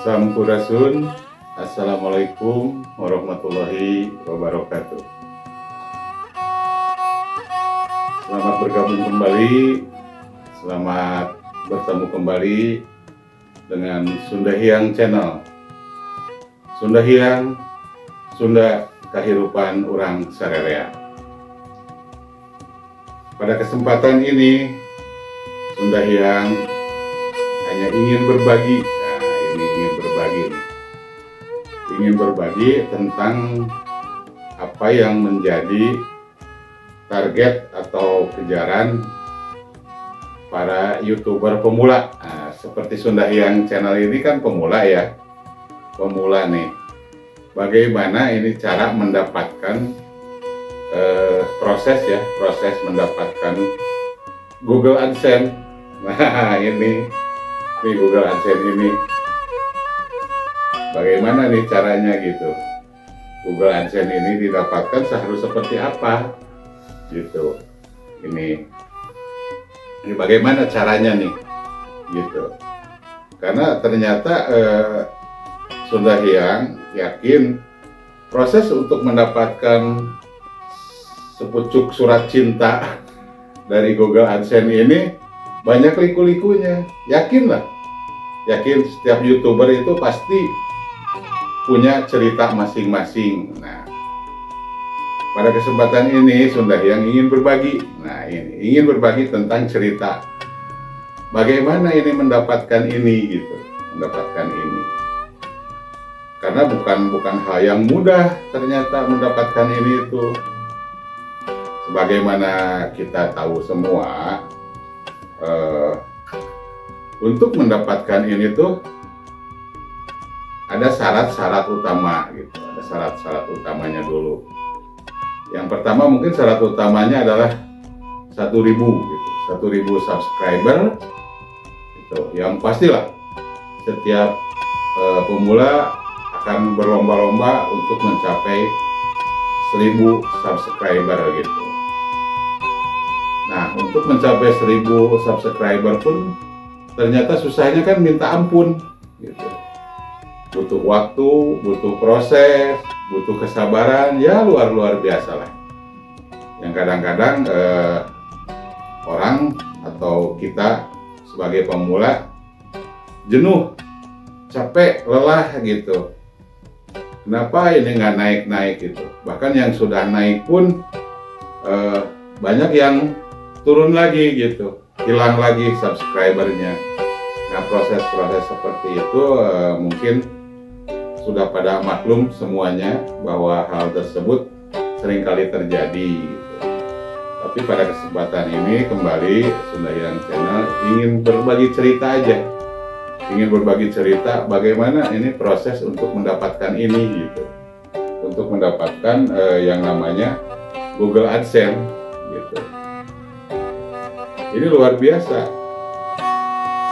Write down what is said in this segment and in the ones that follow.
Sampurasun. Assalamualaikum warahmatullahi wabarakatuh. Selamat bergabung kembali, selamat bertemu kembali dengan Sunda Hyang Channel. Sunda Hyang, Sunda Kahirupan Urang Sarerea. Pada kesempatan ini, Sunda Hyang hanya ingin berbagi. Ingin berbagi tentang apa yang menjadi target atau kejaran para YouTuber pemula. Nah, seperti Sunda Hyang Channel ini kan pemula ya, pemula nih. Bagaimana ini cara mendapatkan proses mendapatkan Google AdSense. Nah ini Google AdSense ini. Bagaimana nih caranya gitu? Google AdSense ini didapatkan seharus seperti apa? Gitu. Ini bagaimana caranya nih? Gitu. Karena ternyata Sunda Hyang yakin proses untuk mendapatkan sepucuk surat cinta dari Google AdSense ini banyak liku-likunya. Yakin setiap YouTuber itu pasti punya cerita masing-masing. Nah, pada kesempatan ini Sunda Hyang ingin berbagi. Nah, ingin berbagi tentang cerita bagaimana ini mendapatkan ini gitu, mendapatkan ini. Karena bukan hal yang mudah ternyata mendapatkan ini itu. Sebagaimana kita tahu semua, untuk mendapatkan ini tuh ada syarat-syarat utama gitu, ada syarat-syarat utamanya dulu. Yang pertama mungkin syarat utamanya adalah 1.000 gitu, 1.000 subscriber gitu. Yang pastilah setiap pemula akan berlomba-lomba untuk mencapai 1.000 subscriber gitu. Nah, untuk mencapai 1.000 subscriber pun ternyata susahnya kan minta ampun gitu. Butuh waktu, butuh proses, butuh kesabaran, ya luar biasa lah. Yang kadang-kadang orang atau kita sebagai pemula jenuh, capek, lelah gitu. Kenapa ini nggak naik-naik gitu? Bahkan yang sudah naik pun banyak yang turun lagi gitu, hilang lagi subscribernya. Nah, proses-proses seperti itu mungkin sudah pada maklum semuanya bahwa hal tersebut seringkali terjadi gitu. Tapi pada kesempatan ini kembali Sunda Hyang Channel ingin berbagi cerita aja, ingin berbagi cerita bagaimana ini proses untuk mendapatkan ini gitu, untuk mendapatkan yang namanya Google AdSense gitu. Ini luar biasa.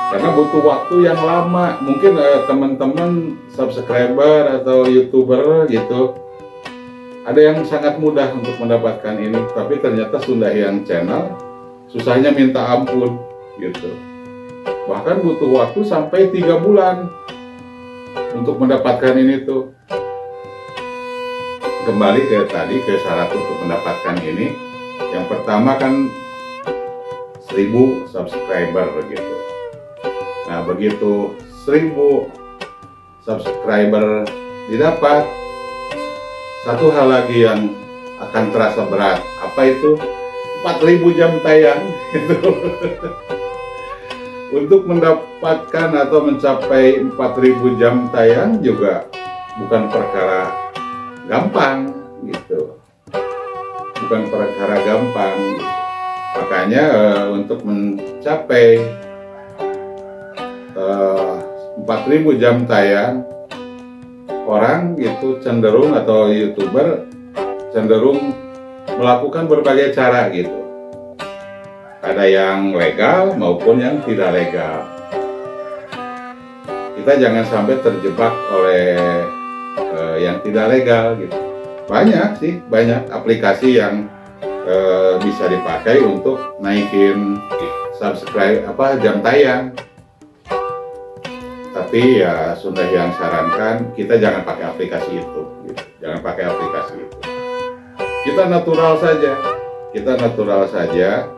Karena butuh waktu yang lama. Mungkin teman-teman subscriber atau YouTuber gitu, ada yang sangat mudah untuk mendapatkan ini, tapi ternyata Sunda Hyang Channel susahnya minta ampun gitu. Bahkan butuh waktu sampai 3 bulan untuk mendapatkan ini tuh. Kembali ke syarat untuk mendapatkan ini. Yang pertama kan 1.000 subscriber begitu. Nah, begitu 1.000 subscriber didapat, satu hal lagi yang akan terasa berat. Apa itu? 4.000 jam tayang gitu. Untuk mendapatkan atau mencapai 4.000 jam tayang juga bukan perkara gampang gitu. Bukan perkara gampang gitu. Makanya untuk mencapai 4.000 jam tayang, orang itu cenderung atau YouTuber cenderung melakukan berbagai cara gitu. Ada yang legal maupun yang tidak legal. Kita jangan sampai terjebak oleh yang tidak legal gitu. Banyak aplikasi yang bisa dipakai untuk naikin subscribe jam tayang. Tapi ya Sunda Hyang sarankan kita jangan pakai aplikasi itu, gitu. Jangan pakai aplikasi itu. Kita natural saja,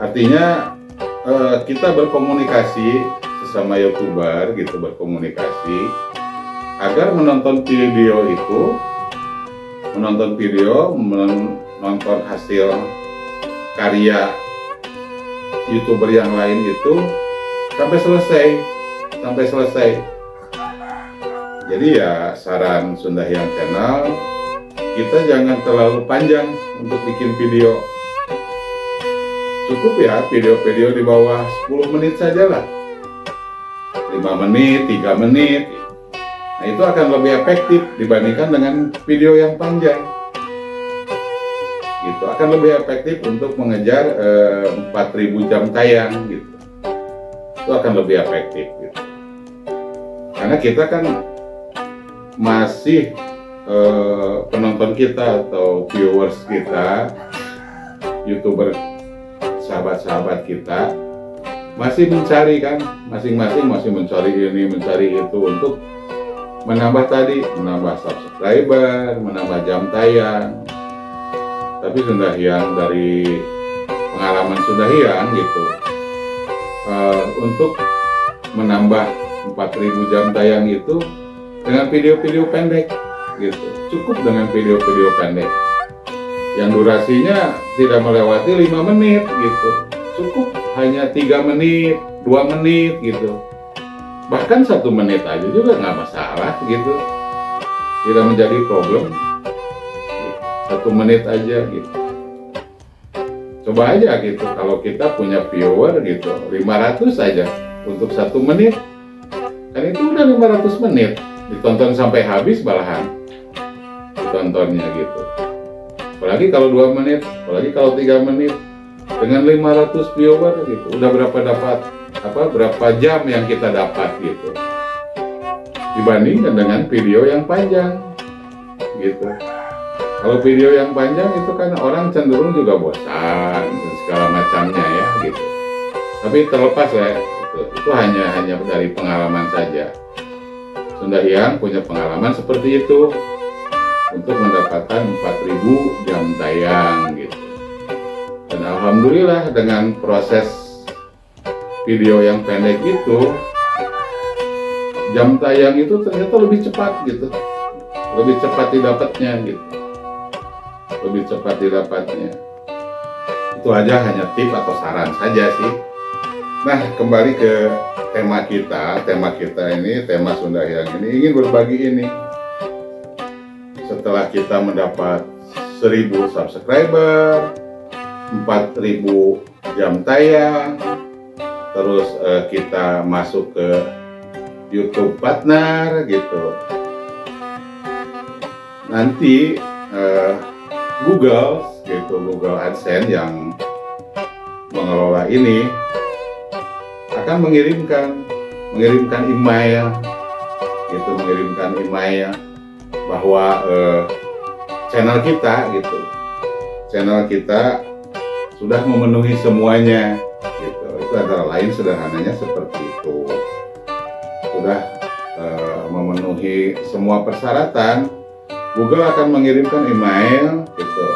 artinya kita berkomunikasi sesama YouTuber gitu, berkomunikasi agar menonton video, menonton hasil karya YouTuber yang lain itu sampai selesai. Jadi ya saran Sunda Hyang Channel, kita jangan terlalu panjang untuk bikin video. Cukup ya video-video di bawah 10 menit saja lah, 5 menit, 3 menit. Nah itu akan lebih efektif dibandingkan dengan video yang panjang. Gitu, akan lebih efektif untuk mengejar 4.000 jam tayang gitu. Itu akan lebih efektif gitu. Karena kita kan masih penonton kita atau viewers kita, YouTuber sahabat-sahabat kita masih mencari kan, masing-masing masih mencari ini, mencari itu untuk menambah subscriber, menambah jam tayang. Tapi Sunda Hyang, dari pengalaman Sunda Hyang gitu, untuk menambah 4.000 jam tayang itu dengan video-video pendek gitu, cukup dengan video-video pendek yang durasinya tidak melewati 5 menit gitu, cukup hanya 3 menit, 2 menit gitu, bahkan 1 menit aja juga nggak masalah gitu, tidak menjadi problem. 1 menit aja gitu, coba aja gitu, kalau kita punya viewer gitu 500 aja untuk 1 menit, kan itu udah 500 menit ditonton sampai habis, malahan ditontonnya gitu. Apalagi kalau 2 menit, apalagi kalau 3 menit dengan 500 viewer gitu, udah berapa jam yang kita dapat gitu, dibandingkan dengan video yang panjang gitu. Kalau video yang panjang itu kan orang cenderung juga bosan dan segala macamnya ya gitu. Tapi terlepas ya, itu hanya dari pengalaman saja. Sunda Hyang punya pengalaman seperti itu untuk mendapatkan 4.000 jam tayang gitu. Dan alhamdulillah dengan proses video yang pendek itu, jam tayang itu ternyata lebih cepat gitu, lebih cepat didapatnya gitu, lebih cepat didapatnya. Itu aja hanya tip atau saran saja sih. Nah, kembali ke tema kita ini, tema Sunda Hyang ini ingin berbagi ini. Setelah kita mendapat 1.000 subscriber, 4.000 jam tayang, terus kita masuk ke YouTube Partner gitu. Nanti Google AdSense yang mengelola ini akan mengirimkan email gitu, bahwa channel kita sudah memenuhi semuanya gitu. Itu adalah lain sederhananya seperti itu, sudah memenuhi semua persyaratan. Google akan mengirimkan email gitu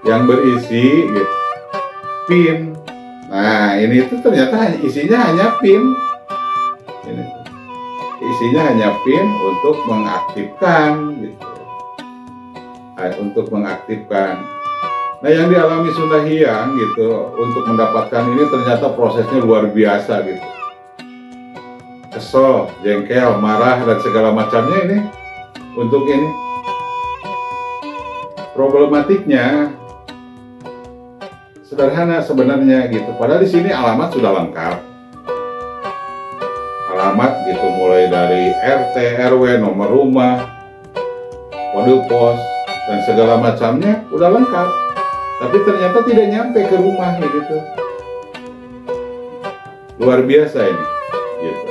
yang berisi gitu, PIN. Nah, ini tuh ternyata isinya hanya PIN. Isinya hanya PIN untuk mengaktifkan gitu. Untuk mengaktifkan. Nah, yang dialami Sunda Hyang gitu untuk mendapatkan ini ternyata prosesnya luar biasa gitu. Kesel, jengkel, marah dan segala macamnya ini untuk ini. Problematiknya sederhana sebenarnya gitu. Padahal di sini alamat sudah lengkap. Alamat gitu mulai dari RT, RW, nomor rumah, kode pos dan segala macamnya udah lengkap. Tapi ternyata tidak nyampe ke rumah gitu. Luar biasa ini gitu.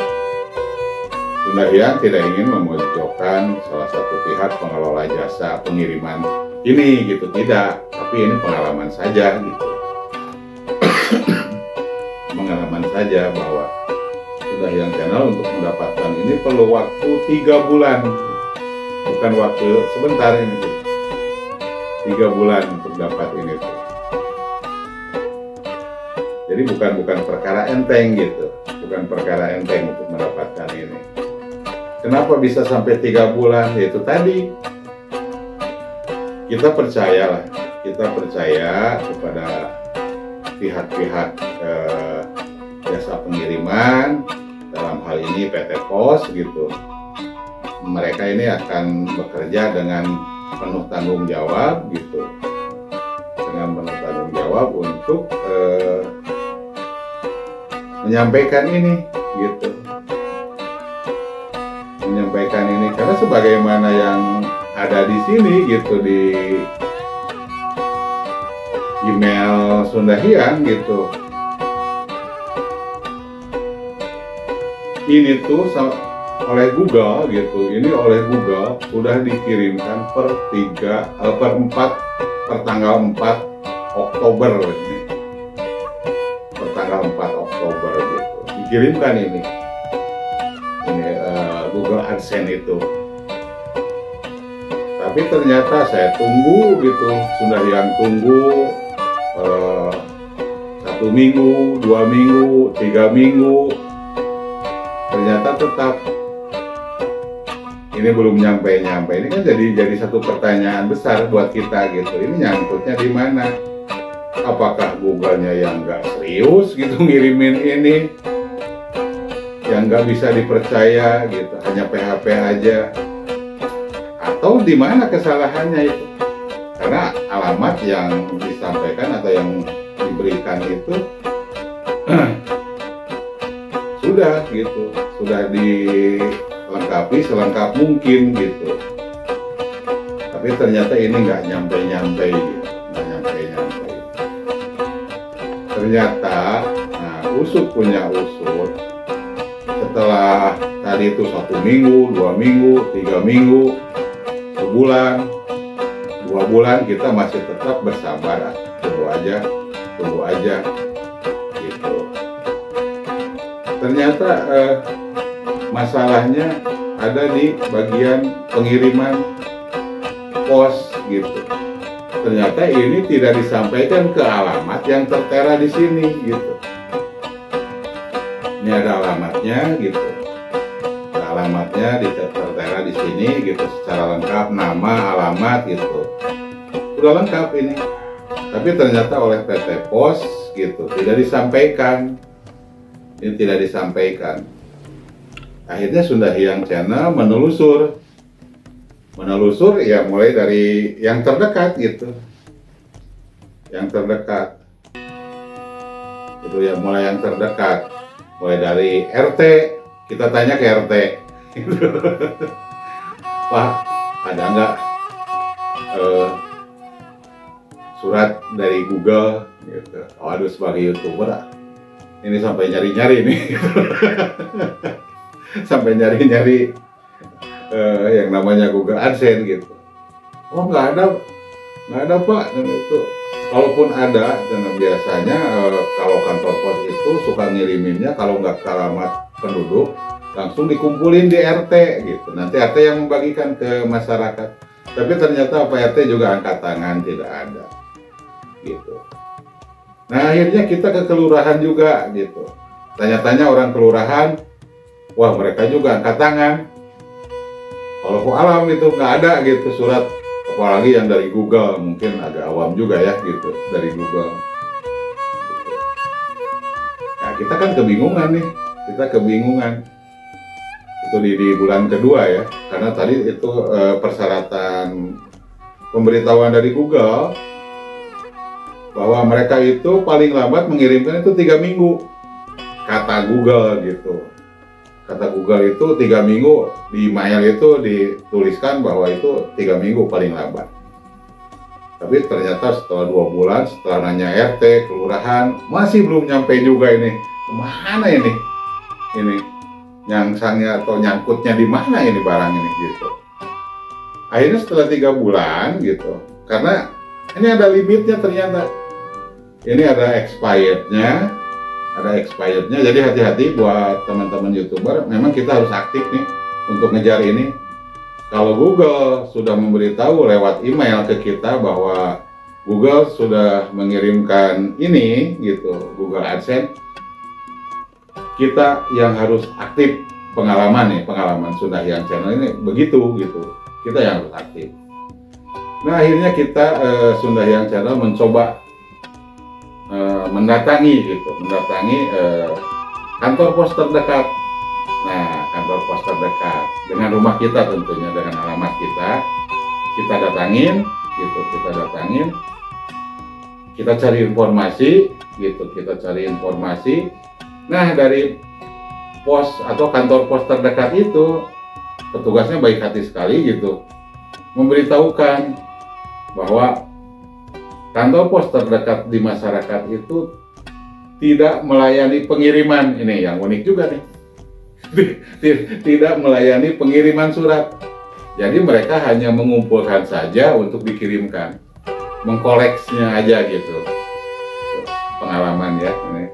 Sunda Hyang tidak ingin memojokkan salah satu pihak pengelola jasa pengiriman ini gitu, tidak. Tapi ini pengalaman saja gitu. Pengalaman saja bahwa Sunda Sundahyang Channel untuk mendapatkan ini perlu waktu 3 bulan, bukan waktu sebentar ini, 3 bulan untuk dapat ini tuh. Jadi bukan perkara enteng gitu, bukan perkara enteng untuk mendapatkan ini. Kenapa bisa sampai 3 bulan? Yaitu tadi kita percaya kepada pihak-pihak jasa pengiriman, dalam hal ini PT Pos gitu. Mereka ini akan bekerja dengan penuh tanggung jawab gitu, dengan penuh tanggung jawab untuk menyampaikan ini gitu, menyampaikan ini karena sebagaimana yang ada di sini gitu, di email Sundahyang gitu, ini tuh oleh Google gitu, ini oleh Google sudah dikirimkan per tanggal 4 Oktober ini, per tanggal 4 Oktober gitu dikirimkan ini Google AdSense itu. Tapi ternyata saya tunggu gitu, Sundahyang tunggu 1 minggu, 2 minggu, 3 minggu, ternyata tetap ini belum nyampe. Ini kan jadi satu pertanyaan besar buat kita gitu. Ini nyangkutnya di mana? Apakah Google-nya yang nggak serius gitu ngirimin ini, yang nggak bisa dipercaya gitu, hanya PHP aja, atau di mana kesalahannya itu? Karena alamat yang disampaikan atau yang diberikan itu sudah dilengkapi selengkap mungkin gitu, tapi ternyata ini nggak nyampe gitu, nggak nyampe. Ternyata usut punya usut, setelah tadi itu 1 minggu, 2 minggu, 3 minggu, sebulan, 2 bulan, kita masih tetap bersabar, tunggu aja gitu. Ternyata masalahnya ada di bagian pengiriman pos gitu. Ternyata ini tidak disampaikan ke alamat yang tertera di sini gitu. Ini ada alamatnya gitu. Alamatnya tertera di sini gitu secara lengkap, nama, alamat gitu. Udah lengkap ini. Tapi ternyata oleh PT Pos gitu tidak disampaikan. Ini tidak disampaikan. Akhirnya Sundahyang Channel menelusur ya, mulai dari yang terdekat gitu, yang terdekat itu ya, mulai yang terdekat, mulai dari RT, kita tanya ke RT gitu. Pak, ada nggak surat dari Google gitu? Waduh, sebagai YouTuber ini sampai nyari-nyari nih sampai nyari-nyari yang namanya Google AdSense gitu. Oh, nggak ada Pak. Dan itu kalaupun ada, dan biasanya kalau kantor pos itu suka ngiriminnya kalau nggak ke alamat penduduk langsung dikumpulin di RT gitu, nanti RT yang membagikan ke masyarakat. Tapi ternyata Pak RT juga angkat tangan, tidak ada gitu. Nah, akhirnya kita ke kelurahan juga gitu, tanya-tanya orang kelurahan, wah mereka juga angkat tangan. Kalau alam itu nggak ada gitu surat, apalagi yang dari Google, mungkin agak awam juga ya gitu, dari Google. Nah, kita kan kebingungan nih, itu di bulan kedua ya, karena tadi itu persyaratan pemberitahuan dari Google bahwa mereka itu paling lambat mengirimkan itu 3 minggu, kata Google gitu. Kata Google itu 3 minggu, di email itu dituliskan bahwa itu 3 minggu paling lambat. Tapi ternyata setelah 2 bulan, setelah nanya RT, kelurahan, masih belum nyampe juga ini. Kemana ini? Ini nyangsangnya atau nyangkutnya di mana ini barang ini gitu. Akhirnya setelah 3 bulan gitu, karena ini ada limitnya ternyata. Ini ada expirednya, ada expirednya. Jadi hati-hati buat teman-teman YouTuber, memang kita harus aktif nih untuk ngejar ini. Kalau Google sudah memberitahu lewat email ke kita bahwa Google sudah mengirimkan ini gitu, Google AdSense, kita yang harus aktif. Pengalaman Sunda Hyang Channel ini begitu gitu, kita yang harus aktif. Nah akhirnya kita Sunda Hyang Channel mencoba mendatangi kantor pos terdekat. Nah kantor pos terdekat dengan rumah kita tentunya, dengan alamat kita datangin gitu, kita cari informasi. Nah dari pos atau kantor pos terdekat itu petugasnya baik hati sekali gitu, memberitahukan bahwa kantor pos terdekat di masyarakat itu tidak melayani pengiriman. Ini yang unik juga nih. Tidak melayani pengiriman surat. Jadi mereka hanya mengumpulkan saja untuk dikirimkan, mengkoleksinya aja gitu. Pengalaman ya ini.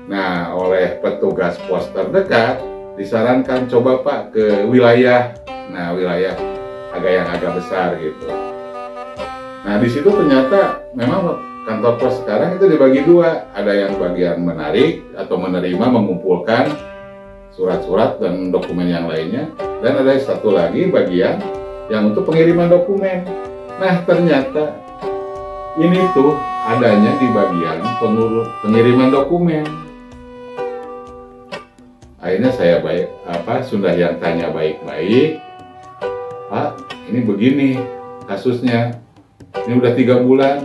Nah, oleh petugas pos terdekat disarankan coba Pak ke wilayah yang agak besar gitu. Nah, di situ ternyata memang kantor pos sekarang itu dibagi dua, ada yang bagian menarik atau menerima, mengumpulkan surat-surat dan dokumen yang lainnya, dan ada satu lagi bagian yang untuk pengiriman dokumen. Nah, ternyata ini tuh adanya di bagian pengiriman dokumen. Akhirnya saya Sunda Hyang tanya baik-baik, Pak, ini begini kasusnya, ini udah 3 bulan.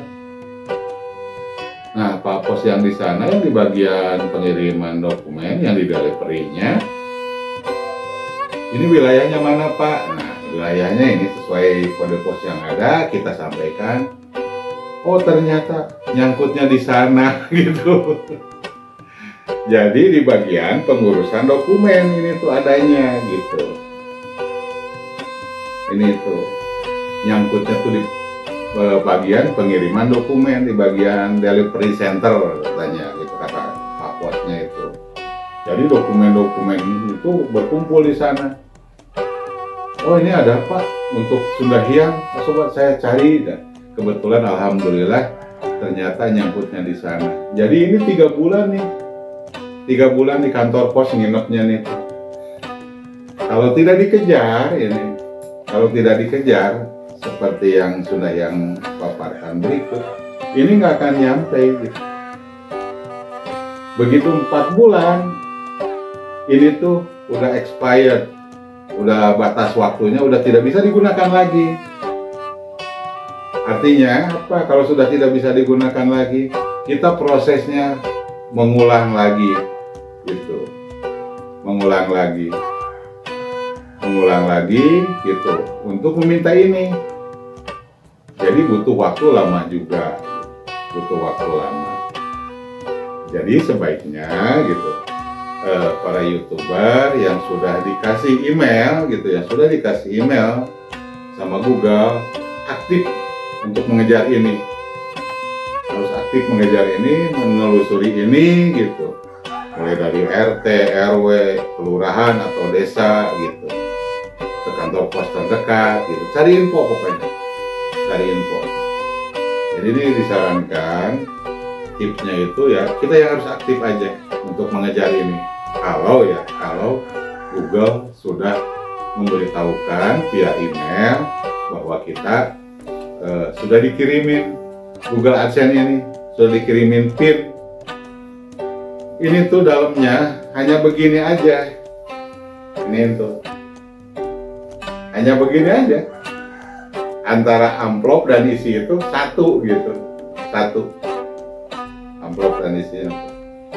Nah, Pak Pos yang di sana yang di bagian pengiriman dokumen, yang di delivery-nya, ini wilayahnya mana Pak? Nah, wilayahnya ini sesuai kode pos yang ada, kita sampaikan. Oh, ternyata nyangkutnya di sana gitu. Jadi di bagian pengurusan dokumen ini tuh adanya gitu. Ini tuh nyangkutnya tuh di bagian pengiriman dokumen, di bagian delivery center katanya gitu, kata Pak Posnya itu. Jadi dokumen-dokumen itu berkumpul di sana. Oh, ini ada Pak untuk Sunda Hyang, coba saya cari. Kebetulan alhamdulillah ternyata nyangkutnya di sana. Jadi ini 3 bulan nih. 3 bulan di kantor pos nginepnya nih. Kalau tidak dikejar seperti yang sudah yang paparkan berikut, ini nggak akan nyampe gitu. Begitu 4 bulan, ini tuh udah expired, udah batas waktunya, udah tidak bisa digunakan lagi. Artinya apa? Kalau sudah tidak bisa digunakan lagi, kita prosesnya mengulang lagi gitu, mengulang lagi gitu untuk meminta ini. Jadi butuh waktu lama juga, Jadi sebaiknya gitu para YouTuber yang sudah dikasih email sama Google, aktif untuk mengejar ini, harus aktif mengejar ini, menelusuri ini gitu, mulai dari RT, RW, kelurahan atau desa gitu, ke kantor pos terdekat gitu, cari info pokoknya, Jadi ini disarankan, tipsnya itu ya kita yang harus aktif aja untuk mengejar ini. Kalau Google sudah memberitahukan via email bahwa kita sudah dikirimin Google AdSense ini, sudah dikirimin PIN. Ini tuh dalamnya hanya begini aja. Ini tuh hanya begini aja. Antara amplop dan isi itu satu gitu. Amplop dan isinya.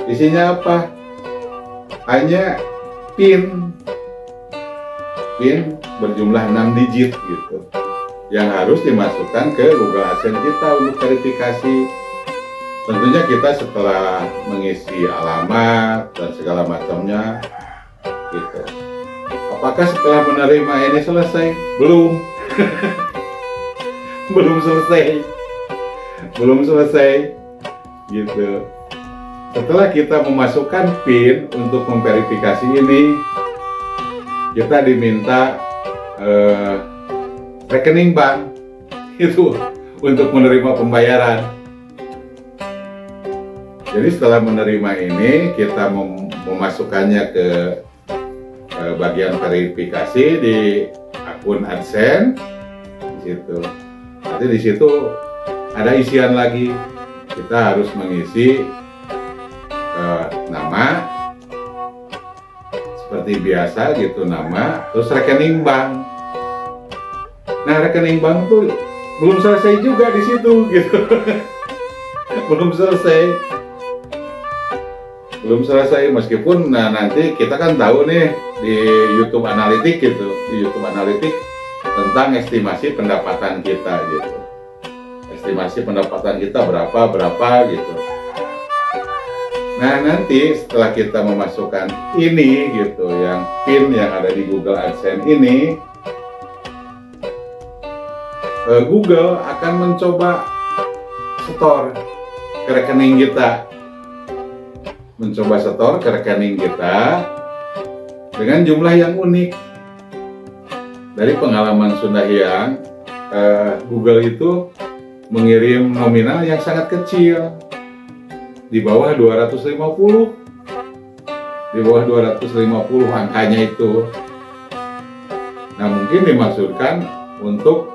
Isinya apa? Hanya PIN berjumlah 6 digit gitu, yang harus dimasukkan ke Google AdSense kita untuk verifikasi. Tentunya kita setelah mengisi alamat dan segala macamnya gitu. Apakah setelah menerima ini selesai? Belum. belum selesai gitu. setelah kita memasukkan PIN untuk memverifikasi ini, kita diminta rekening bank itu untuk menerima pembayaran. Jadi setelah menerima ini, kita memasukkannya ke bagian verifikasi di akun AdSense. Di situ. Nanti di situ ada isian lagi. Kita harus mengisi nama seperti biasa gitu, nama, terus rekening bank. Nah, rekening bank tuh belum selesai juga di situ gitu. belum selesai meskipun nanti kita kan tahu nih di YouTube Analytics gitu, di YouTube Analytics tentang estimasi pendapatan kita gitu, estimasi pendapatan kita berapa gitu. Nah, nanti setelah kita memasukkan ini gitu, yang PIN yang ada di Google AdSense ini, Google akan mencoba setor ke rekening kita, dengan jumlah yang unik. Dari pengalaman Sunda Hyang, Google itu mengirim nominal yang sangat kecil, di bawah 250, angkanya itu. Nah, mungkin dimaksudkan untuk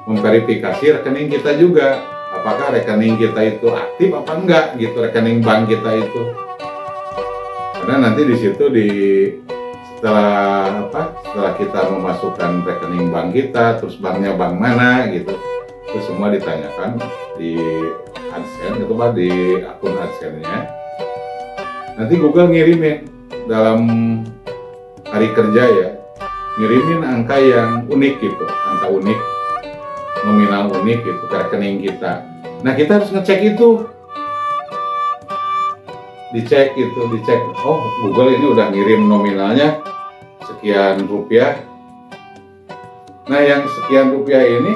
memverifikasi rekening kita juga, apakah rekening kita itu aktif apa enggak gitu, rekening bank kita itu. Karena nanti di situ setelah kita memasukkan rekening bank kita, terus banknya bank mana gitu, itu semua ditanyakan di AdSense itu Pak, di akun AdSense-nya. Nanti Google ngirimin dalam hari kerja ya, ngirimin angka yang unik gitu, angka unik, nominal unik gitu ke rekening kita. Nah, kita harus ngecek itu, dicek, oh Google ini udah ngirim nominalnya sekian rupiah. Nah, yang sekian rupiah ini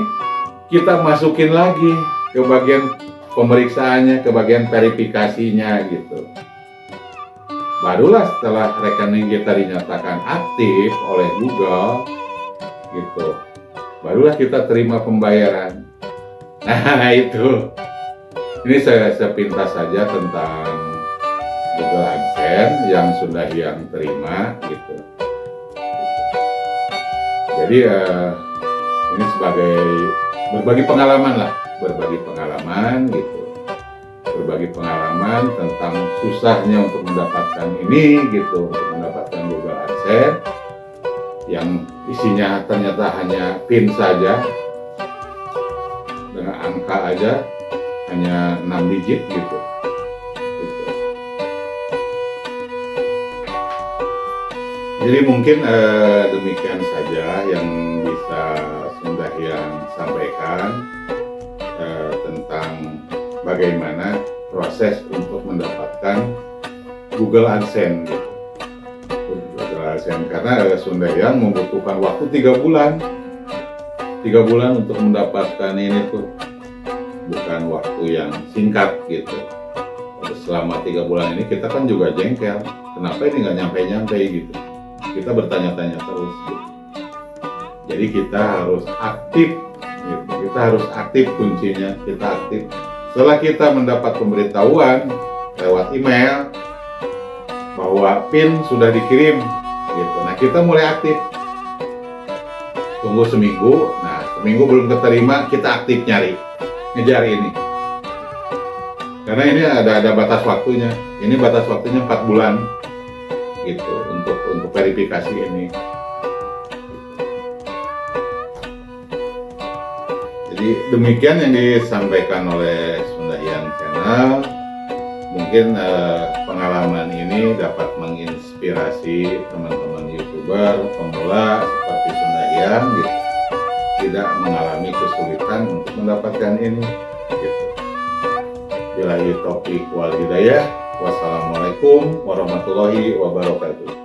kita masukin lagi ke bagian pemeriksaannya, ke bagian verifikasinya gitu. Barulah setelah rekening kita dinyatakan aktif oleh Google gitu, barulah kita terima pembayaran. Nah, itu ini saya sepintas saja tentang Google AdSense yang sudah yang terima gitu. Jadi ini sebagai berbagi pengalaman gitu, berbagi pengalaman tentang susahnya untuk mendapatkan ini gitu, untuk mendapatkan Google AdSense yang isinya ternyata hanya PIN saja, dengan angka aja hanya 6 digit gitu. Jadi mungkin demikian saja yang bisa Sunda Hyang sampaikan tentang bagaimana proses untuk mendapatkan Google AdSense gitu. Google AdSense, karena Sunda Hyang membutuhkan waktu 3 bulan untuk mendapatkan ini tuh, bukan waktu yang singkat gitu. Selama 3 bulan ini kita kan juga jengkel, kenapa ini nggak nyampe gitu, kita bertanya-tanya terus gitu. Jadi kita harus aktif gitu. Kita harus aktif, kuncinya kita aktif. Setelah kita mendapat pemberitahuan lewat email bahwa PIN sudah dikirim gitu, nah kita mulai aktif. Tunggu seminggu, nah seminggu belum keterima, kita aktif ngejar ini. Karena ini ada batas waktunya. Ini batas waktunya 4 bulan gitu untuk verifikasi ini. Jadi demikian yang disampaikan oleh Sunda Hyang Channel. Mungkin pengalaman ini dapat menginspirasi teman-teman YouTuber pemula seperti Sunda Hyang gitu, tidak mengalami kesulitan untuk mendapatkan ini gitu. Billahi taufiq wal hidayah. Wassalamualaikum warahmatullahi wabarakatuh.